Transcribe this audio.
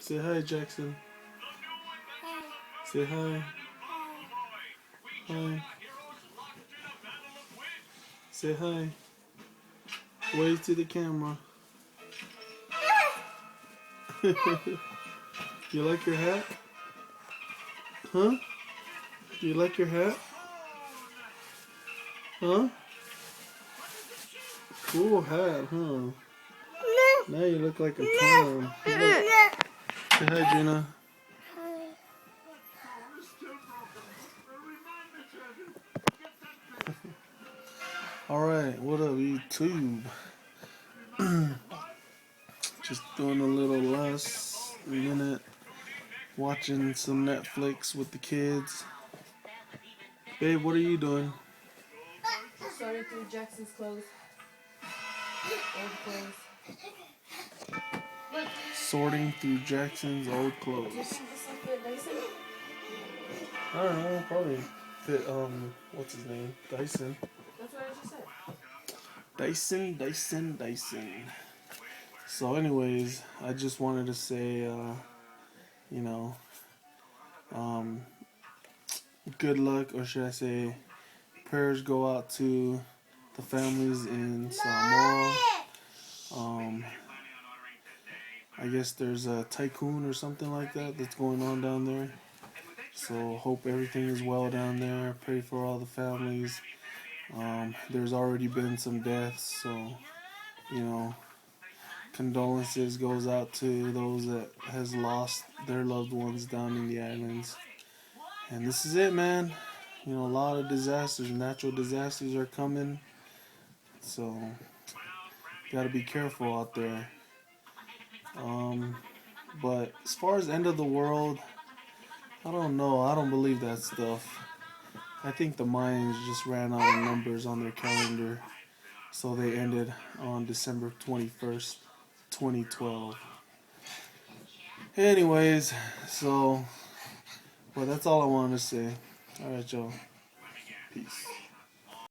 Say hi, Jackson. Say hi. Hi. Say hi. Wave to the camera. You like your hat? Huh? Do you like your hat? Huh? Cool hat, huh? Now you look like a clown. Say hi, Gina. Alright, what up, YouTube? Just doing a little last minute watching some Netflix with the kids. Babe, what are you doing? Sorry through Jackson's clothes. Old clothes. Look. Sorting through Jackson's old Do you clothes. think this will fit Dyson? I don't know, probably fit, what's his name? Dyson. That's what I just said. Dyson. So anyways, I just wanted to say, you know, good luck, or should I say, prayers go out to the families in Samoa. I guess there's a tycoon or something like that that's going on down there. So hope everything is well down there. Pray for all the families. There's already been some deaths, so condolences goes out to those that has lost their loved ones down in the islands. And this is it, man. A lot of disasters, natural disasters are coming. So gotta be careful out there. But as far as end of the world, I don't know. I don't believe that stuff. I think the Mayans just ran out of numbers on their calendar, so they ended on December 21st, 2012. Anyways, well, that's all I wanted to say. Alright, y'all. Peace.